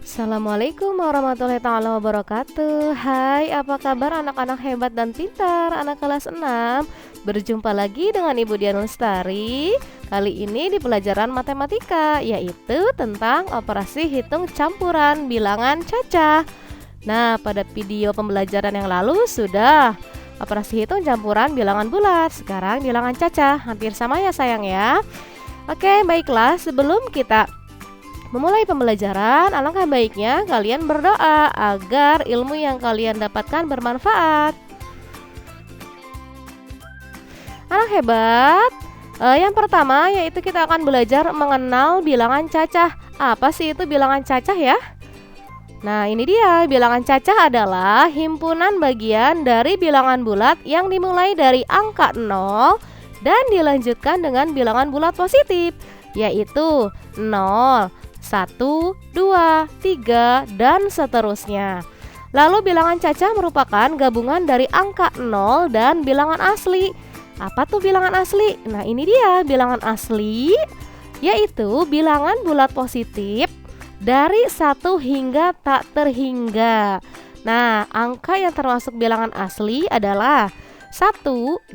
Assalamualaikum warahmatullahi taala wabarakatuh. Hai, apa kabar anak-anak hebat dan pintar, anak kelas 6? Berjumpa lagi dengan Ibu Dian Lestari. Kali ini di pelajaran matematika, yaitu tentang operasi hitung campuran bilangan cacah. Nah, pada video pembelajaran yang lalu sudah operasi hitung campuran bilangan bulat. Sekarang bilangan cacah, hampir sama ya sayang ya. Oke, baiklah, sebelum kita memulai pembelajaran, alangkah baiknya kalian berdoa agar ilmu yang kalian dapatkan bermanfaat. Anak hebat, yang pertama yaitu kita akan belajar mengenal bilangan cacah. Apa sih itu bilangan cacah ya? Nah, ini dia, bilangan cacah adalah himpunan bagian dari bilangan bulat yang dimulai dari angka 0 dan dilanjutkan dengan bilangan bulat positif, yaitu 0, 1, 2, 3, dan seterusnya. Lalu bilangan cacah merupakan gabungan dari angka 0 dan bilangan asli. Apa tuh bilangan asli? Nah, ini dia bilangan asli, yaitu bilangan bulat positif dari 1 hingga tak terhingga. Nah, angka yang termasuk bilangan asli adalah 1,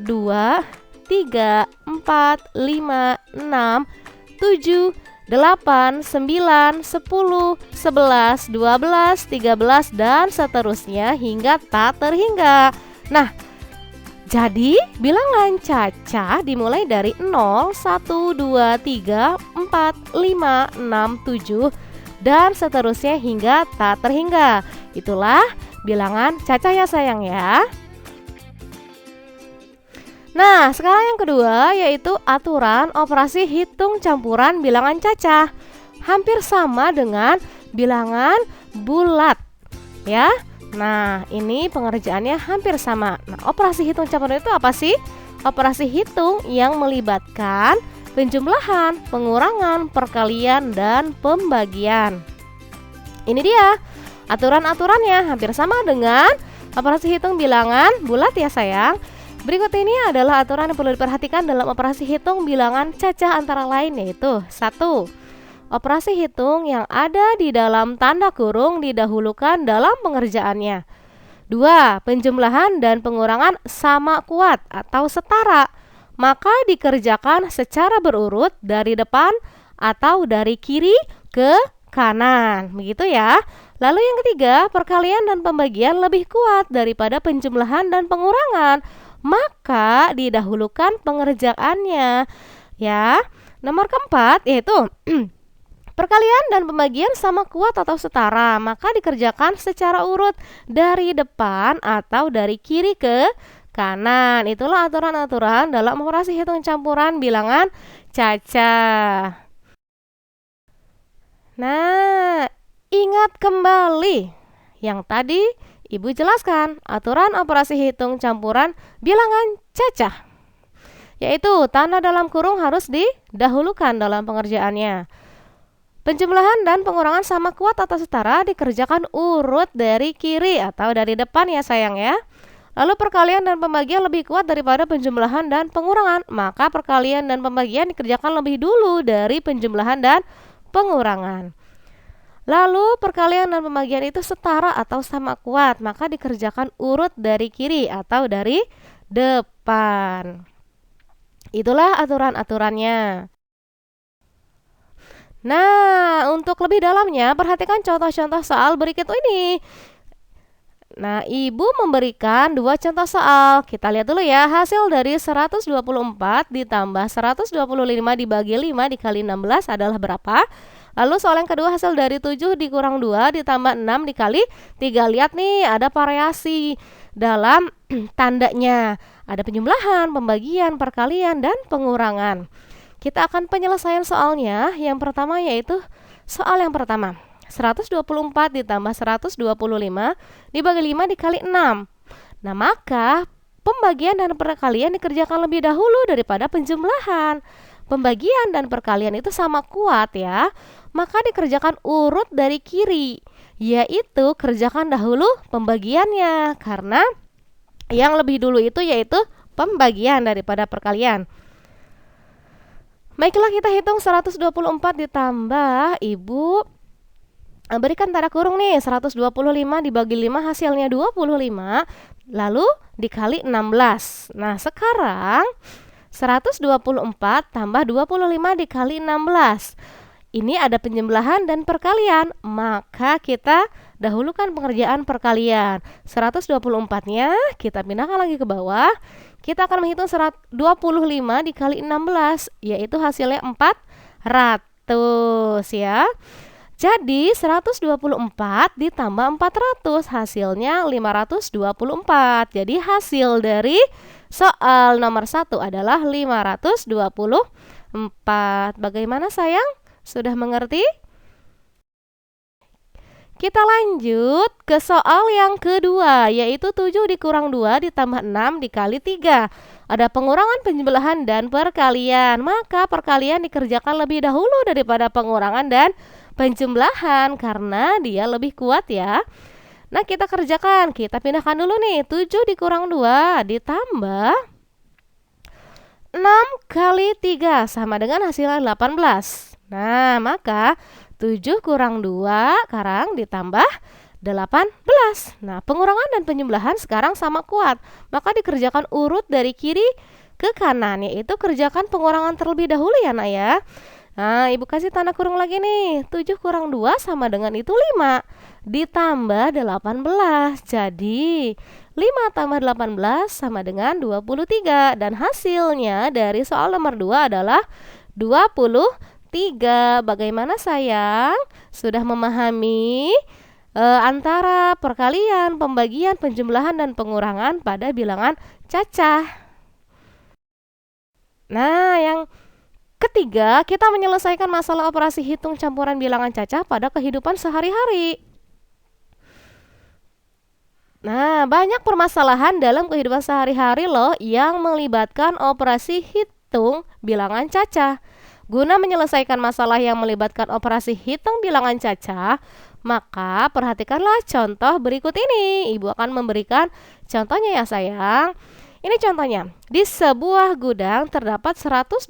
2, 3, 4, 5, 6, 7, 8, 9, 10, 11, 12, 13, dan seterusnya hingga tak terhingga. Nah, jadi bilangan cacah dimulai dari 0, 1, 2, 3, 4, 5, 6, 7, dan seterusnya hingga tak terhingga. Itulah bilangan cacah ya sayang ya. Nah, sekarang yang kedua yaitu aturan operasi hitung campuran bilangan cacah. Hampir sama dengan bilangan bulat, ya. Nah, ini pengerjaannya hampir sama. Nah, operasi hitung campuran itu apa sih? Operasi hitung yang melibatkan penjumlahan, pengurangan, perkalian, dan pembagian. Ini dia aturan-aturannya, hampir sama dengan operasi hitung bilangan bulat ya sayang. Berikut ini adalah aturan yang perlu diperhatikan dalam operasi hitung bilangan cacah antara lain, yaitu 1. Operasi hitung yang ada di dalam tanda kurung didahulukan dalam pengerjaannya. 2. Penjumlahan dan pengurangan sama kuat atau setara, maka dikerjakan secara berurut dari depan atau dari kiri ke kanan. Begitu ya. Lalu yang ketiga, perkalian dan pembagian lebih kuat daripada penjumlahan dan pengurangan, maka didahulukan pengerjaannya ya. Nomor keempat yaitu perkalian dan pembagian sama kuat atau setara, maka dikerjakan secara urut dari depan atau dari kiri ke kanan. Itulah aturan-aturan dalam operasi hitung campuran bilangan cacah. Nah, ingat kembali yang tadi Ibu jelaskan aturan operasi hitung campuran bilangan cacah, yaitu tanda dalam kurung harus didahulukan dalam pengerjaannya. Penjumlahan dan pengurangan sama kuat atau setara dikerjakan urut dari kiri atau dari depan ya sayang ya. Lalu perkalian dan pembagian lebih kuat daripada penjumlahan dan pengurangan, maka perkalian dan pembagian dikerjakan lebih dulu dari penjumlahan dan pengurangan. Lalu perkalian dan pembagian itu setara atau sama kuat, maka dikerjakan urut dari kiri atau dari depan. Itulah aturan-aturannya. Nah, untuk lebih dalamnya perhatikan contoh-contoh soal berikut ini. Nah, Ibu memberikan 2 contoh soal. Kita lihat dulu ya, hasil dari 124 ditambah 125 dibagi 5 dikali 16 adalah berapa? Lalu soal yang kedua, hasil dari 7 dikurang 2 ditambah 6 dikali 3. Lihat nih, ada variasi dalam tandanya. Ada penjumlahan, pembagian, perkalian, dan pengurangan. Kita akan penyelesaian soalnya. Yang pertama yaitu soal yang pertama. 124 ditambah 125 dibagi 5 dikali 6. Nah, maka pembagian dan perkalian dikerjakan lebih dahulu daripada penjumlahan. Pembagian dan perkalian itu sama kuat ya, maka dikerjakan urut dari kiri, yaitu kerjakan dahulu pembagiannya, karena yang lebih dulu itu yaitu pembagian daripada perkalian. Baiklah, kita hitung 124 ditambah Ibu Berikan tanda kurung nih, 125 dibagi 5 hasilnya 25, lalu dikali 16. Nah, sekarang 124 tambah 25 dikali 16. Ini ada penjumlahan dan perkalian, maka kita dahulukan pengerjaan perkalian. 124-nya kita pindahkan lagi ke bawah. Kita akan menghitung 25 dikali 16, yaitu hasilnya 400 ya. Jadi 124 ditambah 400 hasilnya 524. Jadi hasil dari soal nomor 1 adalah 524. Bagaimana sayang? Sudah mengerti? Kita lanjut ke soal yang kedua, yaitu 7 dikurang 2 ditambah 6 dikali 3. Ada pengurangan, penjumlahan, dan perkalian. Maka perkalian dikerjakan lebih dahulu daripada pengurangan dan penjumlahan karena dia lebih kuat ya. Nah, kita kerjakan. Kita pindahkan dulu nih. 7 dikurang 2 ditambah 6 kali 3 sama dengan hasilnya 18. Nah, maka 7 kurang 2 sekarang ditambah 18. Nah, pengurangan dan penjumlahan sekarang sama kuat. Maka dikerjakan urut dari kiri ke kanan, yaitu kerjakan pengurangan terlebih dahulu ya nak ya. Nah, ibu kasih tanda kurung lagi nih. 7 kurang 2 sama dengan itu 5 ditambah 18. Jadi 5 tambah 18 sama dengan 23. Dan hasilnya dari soal nomor 2 adalah 23. Bagaimana sayang? Sudah memahami antara perkalian, pembagian, penjumlahan, dan pengurangan pada bilangan cacah. Nah, yang ketiga, kita menyelesaikan masalah operasi hitung campuran bilangan cacah pada kehidupan sehari-hari. Nah, banyak permasalahan dalam kehidupan sehari-hari loh yang melibatkan operasi hitung bilangan cacah. Guna menyelesaikan masalah yang melibatkan operasi hitung bilangan cacah, maka perhatikanlah contoh berikut ini. Ibu akan memberikan contohnya ya sayang. Ini contohnya. Di sebuah gudang terdapat 125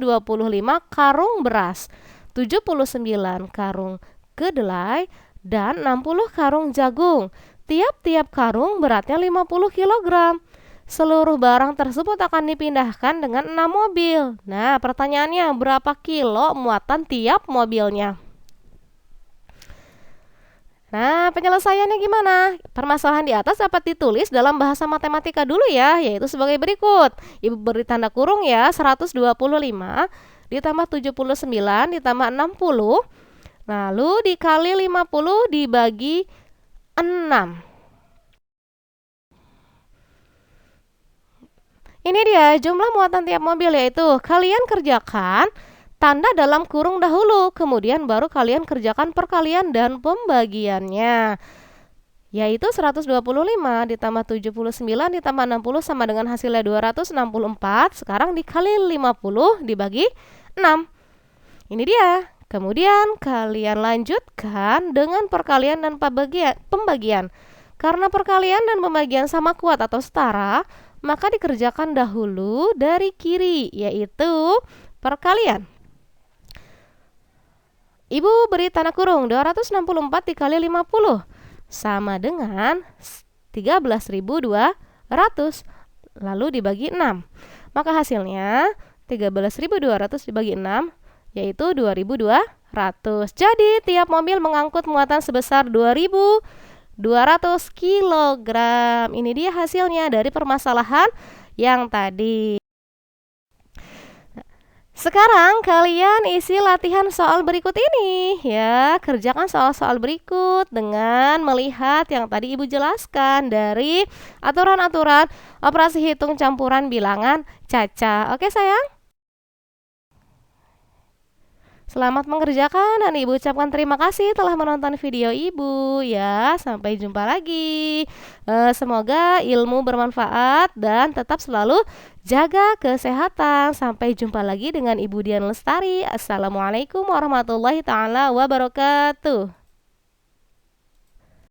karung beras, 79 karung kedelai, dan 60 karung jagung. Tiap-tiap karung beratnya 50 kg. Seluruh barang tersebut akan dipindahkan dengan 6 mobil. Nah, pertanyaannya berapa kilo muatan tiap mobilnya? Nah, penyelesaiannya gimana? Permasalahan di atas dapat ditulis dalam bahasa matematika dulu ya, yaitu sebagai berikut. Ibu beri tanda kurung ya, 125 ditambah 79 ditambah 60, lalu dikali 50 dibagi 6. Ini dia jumlah muatan tiap mobil, yaitu kalian kerjakan tanda dalam kurung dahulu, kemudian baru kalian kerjakan perkalian dan pembagiannya. Yaitu 125 ditambah 79 ditambah 60 sama dengan hasilnya 264. Sekarang dikali 50 dibagi 6. Ini dia. Kemudian kalian lanjutkan dengan perkalian dan pembagian. Karena perkalian dan pembagian sama kuat atau setara, maka dikerjakan dahulu dari kiri, yaitu perkalian. Ibu beri tanda kurung 264 dikali 50 sama dengan 13.200, lalu dibagi 6. Maka hasilnya 13.200 dibagi 6 yaitu 2.200. Jadi tiap mobil mengangkut muatan sebesar 2.200 kg. Ini dia hasilnya dari permasalahan yang tadi. Sekarang kalian isi latihan soal berikut ini ya. Kerjakan soal-soal berikut dengan melihat yang tadi Ibu jelaskan dari aturan-aturan operasi hitung campuran bilangan cacah. Oke sayang? Selamat mengerjakan dan Ibu ucapkan terima kasih telah menonton video Ibu ya. Sampai jumpa lagi. Semoga ilmu bermanfaat dan tetap selalu jaga kesehatan. Sampai jumpa lagi dengan Ibu Dian Lestari. Assalamualaikum warahmatullahi taala wabarakatuh.